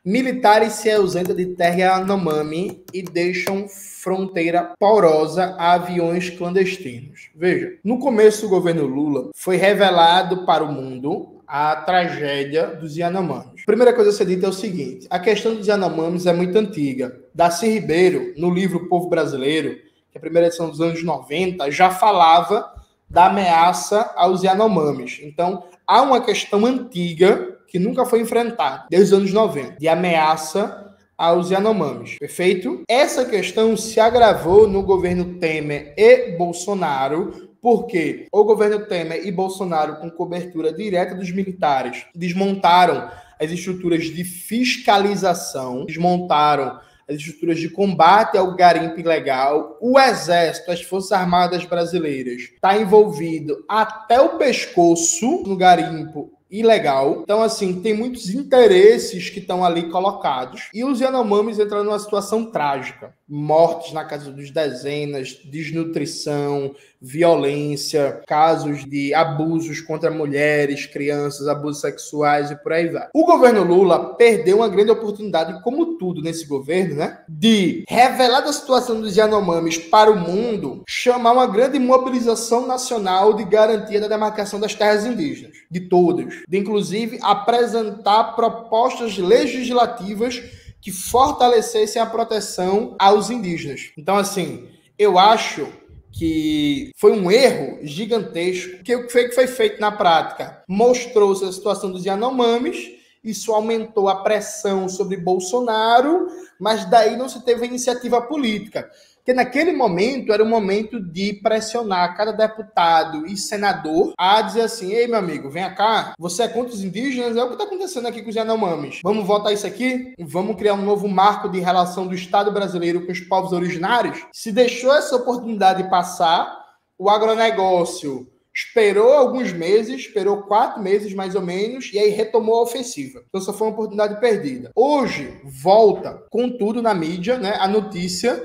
Militares se ausentam de terra Yanomami e deixam fronteira porosa a aviões clandestinos. Veja, no começo do governo Lula, foi revelado para o mundo a tragédia dos Yanomamis. A primeira coisa a ser dita é o seguinte: a questão dos Yanomamis é muito antiga. Darcy Ribeiro, no livro Povo Brasileiro, que é a primeira edição dos anos 90, já falava da ameaça aos Yanomamis. Então, há uma questão antiga que nunca foi enfrentada, desde os anos 90, de ameaça aos Yanomamis, perfeito? Essa questão se agravou no governo Temer e Bolsonaro, porque o governo Temer e Bolsonaro, com cobertura direta dos militares, desmontaram as estruturas de fiscalização, desmontaram as estruturas de combate ao garimpo ilegal. O Exército, as Forças Armadas Brasileiras, está envolvido até o pescoço no garimpo ilegal. Então, assim, tem muitos interesses que estão ali colocados. E os Yanomamis entram numa situação trágica. Mortes na casa dos dezenas, desnutrição, violência, casos de abusos contra mulheres, crianças, abusos sexuais e por aí vai. O governo Lula perdeu uma grande oportunidade, como tudo nesse governo, né? De revelar a situação dos Yanomamis para o mundo, chamar uma grande mobilização nacional de garantia da demarcação das terras indígenas, de todas. De, inclusive, apresentar propostas legislativas que fortalecessem a proteção aos indígenas. Então, assim, eu acho que foi um erro gigantesco, que o que foi feito na prática mostrou-se a situação dos Yanomamis, isso aumentou a pressão sobre Bolsonaro, mas daí não se teve iniciativa política. Porque naquele momento era um momento de pressionar cada deputado e senador a dizer assim: ei, meu amigo, vem cá, você é contra os indígenas? É o que está acontecendo aqui com os Yanomamis. Vamos votar isso aqui? Vamos criar um novo marco de relação do Estado brasileiro com os povos originários? Se deixou essa oportunidade passar, o agronegócio esperou alguns meses, esperou 4 meses mais ou menos, e aí retomou a ofensiva. Então, essa foi uma oportunidade perdida. Hoje, volta, contudo, na mídia, né, a notícia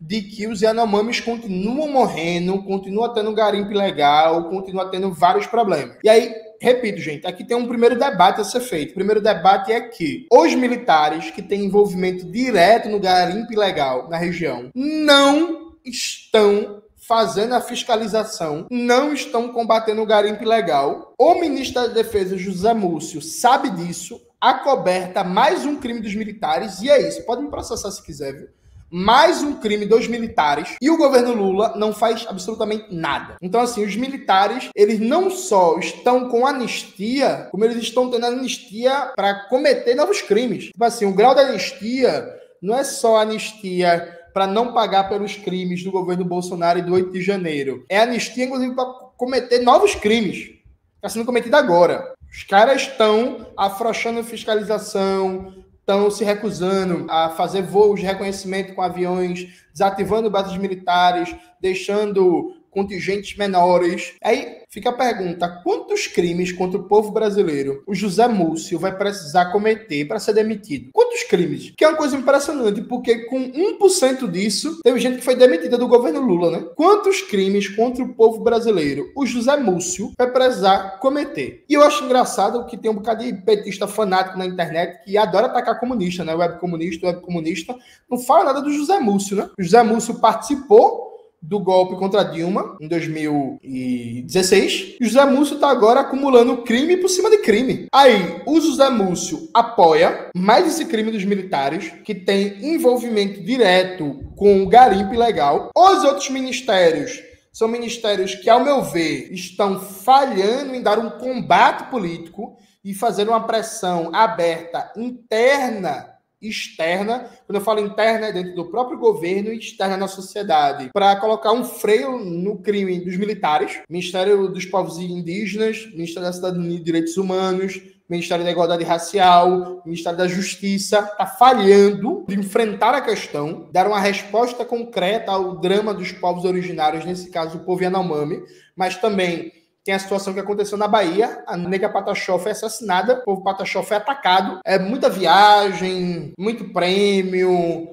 de que os Yanomamis continuam morrendo, continuam tendo garimpo ilegal, continuam tendo vários problemas. E aí, repito, gente, aqui tem um primeiro debate a ser feito. O primeiro debate é que os militares que têm envolvimento direto no garimpo ilegal na região não estão fazendo a fiscalização, não estão combatendo o garimpo ilegal. O ministro da Defesa, José Múcio, sabe disso, acoberta mais um crime dos militares, e é isso, pode me processar se quiser, viu? Mais um crime dos militares, e o governo Lula não faz absolutamente nada. Então, assim, os militares, eles não só estão com anistia, como eles estão tendo anistia para cometer novos crimes. Tipo assim, o grau da anistia não é só anistia para não pagar pelos crimes do governo Bolsonaro e do 8 de janeiro. É anistia, inclusive, para cometer novos crimes. Está sendo cometido agora. Os caras estão afrouxando a fiscalização, estão se recusando a fazer voos de reconhecimento com aviões, desativando bases militares, deixando contingentes menores. Aí fica a pergunta: quantos crimes contra o povo brasileiro o José Múcio vai precisar cometer para ser demitido? Quantos crimes? Que é uma coisa impressionante, porque com 1% disso, teve gente que foi demitida do governo Lula, né? Quantos crimes contra o povo brasileiro o José Múcio vai precisar cometer? E eu acho engraçado que tem um bocado de petista fanático na internet que adora atacar comunista, né? Web comunista, não fala nada do José Múcio, né? O José Múcio participou do golpe contra Dilma em 2016, e o José Múcio está agora acumulando crime por cima de crime. Aí, o José Múcio apoia mais esse crime dos militares, que tem envolvimento direto com o garimpo ilegal. Os outros ministérios são ministérios que, ao meu ver, estão falhando em dar um combate político e fazer uma pressão aberta interna, externa. Quando eu falo interna, é dentro do próprio governo, e externa na sociedade, para colocar um freio no crime dos militares. Ministério dos Povos Indígenas, Ministério da Cidadania e Direitos Humanos, Ministério da Igualdade Racial, Ministério da Justiça, está falhando de enfrentar a questão, dar uma resposta concreta ao drama dos povos originários, nesse caso o povo Yanomami, mas também tem a situação que aconteceu na Bahia, a nega Pataxó foi assassinada, o povo Pataxó foi atacado. É muita viagem, muito prêmio,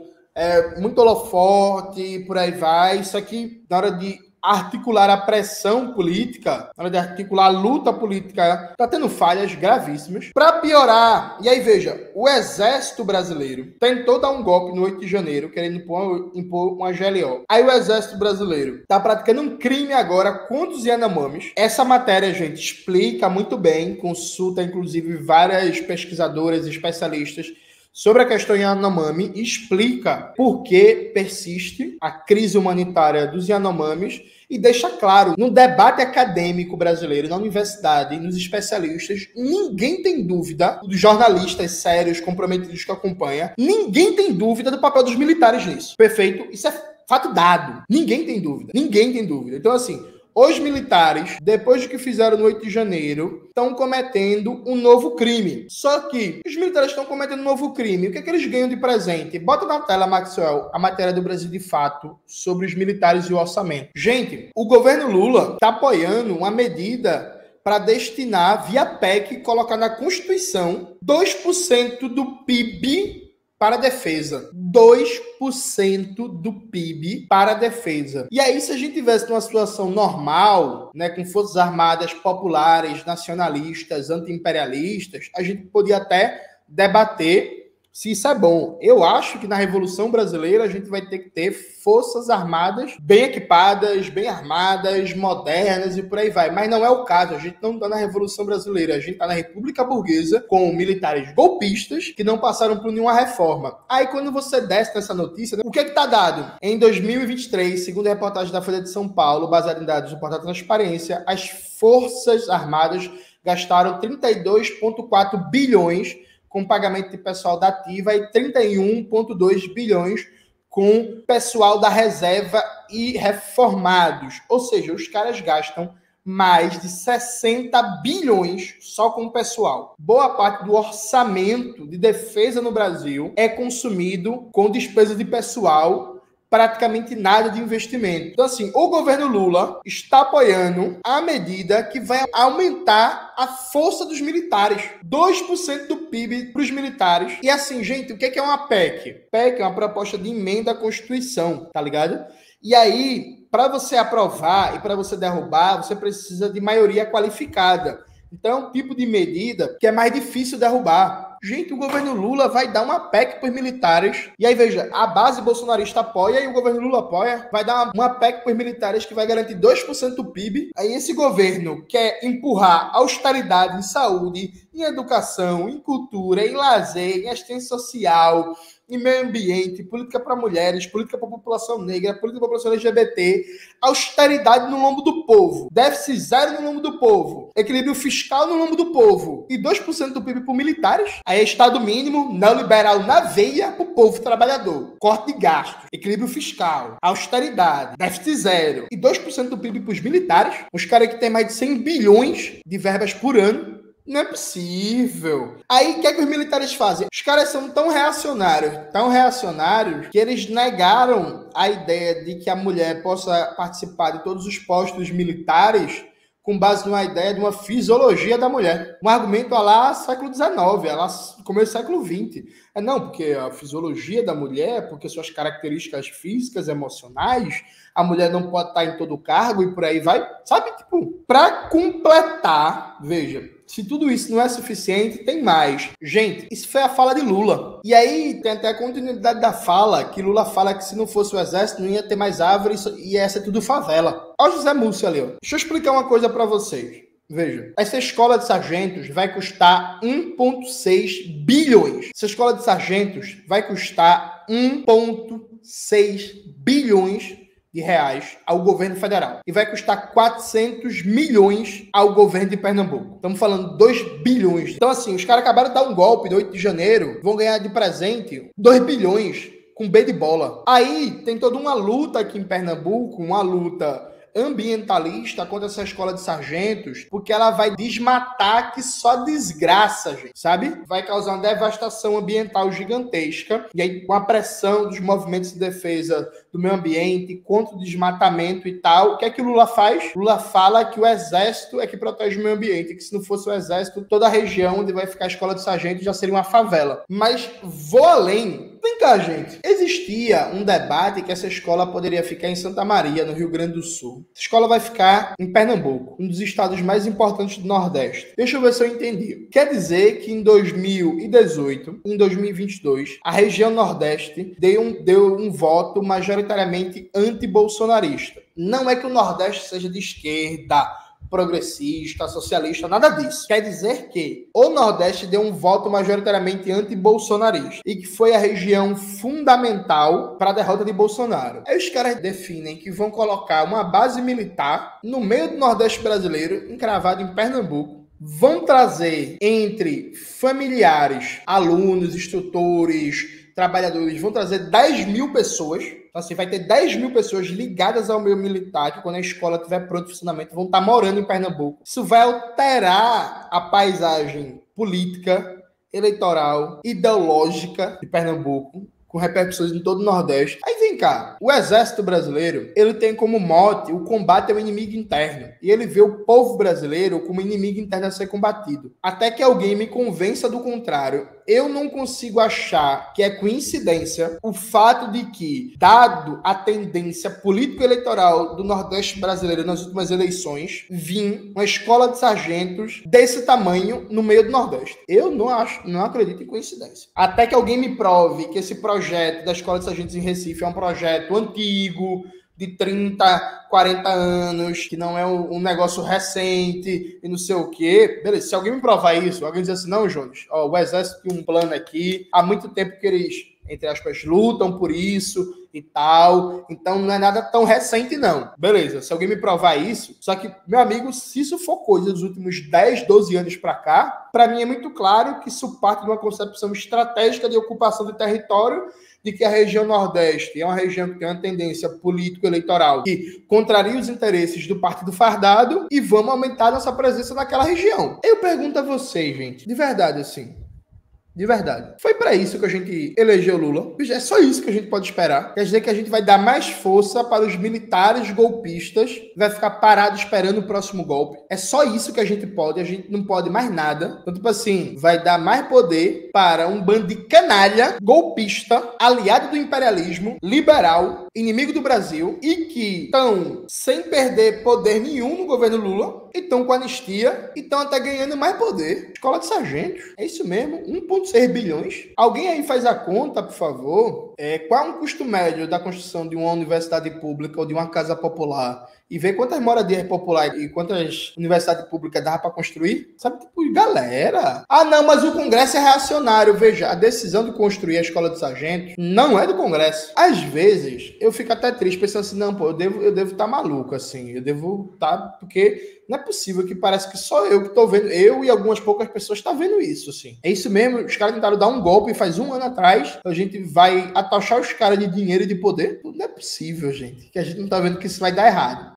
muito holofote, por aí vai. Isso aqui, na hora de articular a pressão política, na hora de articular a luta política, está tendo falhas gravíssimas. Para piorar, e aí veja, o exército brasileiro tentou dar um golpe no 8 de janeiro, querendo impor uma GLO. Aí o exército brasileiro está praticando um crime agora contra os Yanomamis. Essa matéria, gente, explica muito bem, consulta inclusive várias pesquisadoras e especialistas sobre a questão Yanomami, explica por que persiste a crise humanitária dos Yanomamis e deixa claro, no debate acadêmico brasileiro, na universidade, nos especialistas, ninguém tem dúvida, dos jornalistas sérios, comprometidos que acompanham, ninguém tem dúvida do papel dos militares nisso. Perfeito? Isso é fato dado. Ninguém tem dúvida. Ninguém tem dúvida. Então, assim, os militares, depois do que fizeram no 8 de janeiro, estão cometendo um novo crime. Só que os militares estão cometendo um novo crime. O que é que eles ganham de presente? Bota na tela, Maxwell, a matéria do Brasil de Fato sobre os militares e o orçamento. Gente, o governo Lula está apoiando uma medida para destinar, via PEC, colocar na Constituição 2% do PIB para a defesa. 2% do PIB para a defesa. E aí, se a gente tivesse numa situação normal, né, com forças armadas populares, nacionalistas, anti-imperialistas, a gente podia até debater se isso é bom. Eu acho que na Revolução Brasileira a gente vai ter que ter forças armadas bem equipadas, bem armadas, modernas e por aí vai. Mas não é o caso. A gente não está na Revolução Brasileira. A gente está na República Burguesa com militares golpistas que não passaram por nenhuma reforma. Aí quando você desce nessa notícia, o que é que está dado? Em 2023, segundo a reportagem da Folha de São Paulo, baseada em dados do Portal Transparência, as Forças Armadas gastaram 32,4 bilhões com pagamento de pessoal da ativa e 31,2 bilhões com pessoal da reserva e reformados. Ou seja, os caras gastam mais de 60 bilhões só com o pessoal. Boa parte do orçamento de defesa no Brasil é consumido com despesa de pessoal, praticamente nada de investimento. Então, assim, o governo Lula está apoiando a medida que vai aumentar a força dos militares. 2% do PIB para os militares. E assim, gente, o que é uma PEC? PEC é uma proposta de emenda à Constituição, tá ligado? E aí, para você aprovar e para você derrubar, você precisa de maioria qualificada. Então, é um tipo de medida que é mais difícil derrubar. Gente, o governo Lula vai dar uma PEC para os militares. E aí, veja, a base bolsonarista apoia e o governo Lula apoia. Vai dar uma PEC para os militares que vai garantir 2% do PIB. Aí esse governo quer empurrar austeridade em saúde, em educação, em cultura, em lazer, em assistência social, em meio ambiente, política para mulheres, política para a população negra, política para a população LGBT, austeridade no lombo do povo, déficit zero no lombo do povo, equilíbrio fiscal no lombo do povo e 2% do PIB para militares. Aí é Estado mínimo, neoliberal na veia para o povo trabalhador. Corte de gastos, equilíbrio fiscal, austeridade, déficit zero e 2% do PIB para os militares. Os caras que têm mais de 100 bilhões de verbas por ano. Não é possível. Aí, o que é que os militares fazem? Os caras são tão reacionários, que eles negaram a ideia de que a mulher possa participar de todos os postos militares com base numa ideia de uma fisiologia da mulher. Um argumento lá século XIX, lá começo do século XX. Não, porque a fisiologia da mulher, porque suas características físicas, emocionais, a mulher não pode estar em todo cargo e por aí vai. Sabe, tipo, para completar, veja, se tudo isso não é suficiente, tem mais. Gente, isso foi a fala de Lula. E aí tem até a continuidade da fala, que Lula fala que se não fosse o exército, não ia ter mais árvores e ia ser tudo favela. Olha o José Múcio ali, ó. Deixa eu explicar uma coisa para vocês. Veja, essa escola de sargentos vai custar 1,6 bilhões. Essa escola de sargentos vai custar 1,6 bilhões de reais ao governo federal. E vai custar 400 milhões ao governo de Pernambuco. Estamos falando 2 bilhões. Então, assim, os caras acabaram de dar um golpe no 8 de janeiro, vão ganhar de presente 2 bilhões com B de bola. Aí tem toda uma luta aqui em Pernambuco, uma luta ambientalista contra essa escola de sargentos, porque ela vai desmatar que só desgraça, gente, sabe? Vai causar uma devastação ambiental gigantesca, e aí com a pressão dos movimentos de defesa do meio ambiente, contra o desmatamento e tal, o que é que o Lula faz? Lula fala que o exército é que protege o meio ambiente, que se não fosse o exército, toda a região onde vai ficar a escola de sargentos já seria uma favela. Mas vou além. Vem cá, gente. Existia um debate que essa escola poderia ficar em Santa Maria, no Rio Grande do Sul. Essa escola vai ficar em Pernambuco, um dos estados mais importantes do Nordeste. Deixa eu ver se eu entendi. Quer dizer que em 2018, em 2022, a região Nordeste deu um voto majoritariamente anti-bolsonarista. Não é que o Nordeste seja de esquerda, progressista, socialista, nada disso. Quer dizer que o Nordeste deu um voto majoritariamente anti-bolsonarista e que foi a região fundamental para a derrota de Bolsonaro. Aí os caras definem que vão colocar uma base militar no meio do Nordeste brasileiro, encravado em Pernambuco. Vão trazer entre familiares, alunos, instrutores, trabalhadores, vão trazer 10 mil pessoas. Então, assim, vai ter 10 mil pessoas ligadas ao meio militar, que quando a escola estiver pronta de funcionamento, vão estar morando em Pernambuco. Isso vai alterar a paisagem política, eleitoral, ideológica de Pernambuco, com repercussões em todo o Nordeste. Aí vem cá, o Exército Brasileiro, ele tem como mote o combate ao inimigo interno. E ele vê o povo brasileiro como inimigo interno a ser combatido. Até que alguém me convença do contrário. Eu não consigo achar que é coincidência o fato de que, dado a tendência político-eleitoral do Nordeste brasileiro nas últimas eleições, vir uma escola de sargentos desse tamanho no meio do Nordeste. Eu não acredito em coincidência. Até que alguém me prove que esse projeto da escola de sargentos em Recife é um projeto antigo, de 30, 40 anos, que não é um negócio recente e não sei o quê. Beleza, se alguém me provar isso, alguém diz assim, não, Jones, ó, o Exército tem um plano aqui, há muito tempo que eles, entre aspas, lutam por isso e tal, então não é nada tão recente, não. Beleza, se alguém me provar isso, só que, meu amigo, se isso for coisa dos últimos 10, 12 anos para cá, para mim é muito claro que isso parte de uma concepção estratégica de ocupação de território, de que a região Nordeste é uma região que tem uma tendência político-eleitoral que contraria os interesses do Partido Fardado e vamos aumentar nossa presença naquela região. Eu pergunto a vocês, gente, de verdade, assim, de verdade. Foi para isso que a gente elegeu Lula. É só isso que a gente pode esperar. Quer dizer que a gente vai dar mais força para os militares golpistas, vai ficar parado esperando o próximo golpe. É só isso que a gente não pode mais nada. Então, tipo assim, vai dar mais poder para um bando de canalha golpista, aliado do imperialismo, liberal, inimigo do Brasil, e que estão sem perder poder nenhum no governo Lula, e estão com anistia, e estão até ganhando mais poder. Escola de sargentos. É isso mesmo, 1,6 bilhões. Alguém aí faz a conta, por favor. Qual é o custo médio da construção de uma universidade pública ou de uma casa popular? E ver quantas moradias populares e quantas universidades públicas dava para construir? Sabe, tipo, galera. Ah, não, mas o Congresso é reacionário. Veja, a decisão de construir a escola de sargentos não é do Congresso. Às vezes, eu fico até triste pensando assim, não, pô, eu devo estar maluco, assim. Eu devo estar, porque não é possível que parece que só eu que tô vendo, eu e algumas poucas pessoas tá vendo isso, assim. É isso mesmo, os caras tentaram dar um golpe faz um ano atrás, a gente vai atochar os caras de dinheiro e de poder. Não é possível, gente, que a gente não tá vendo que isso vai dar errado.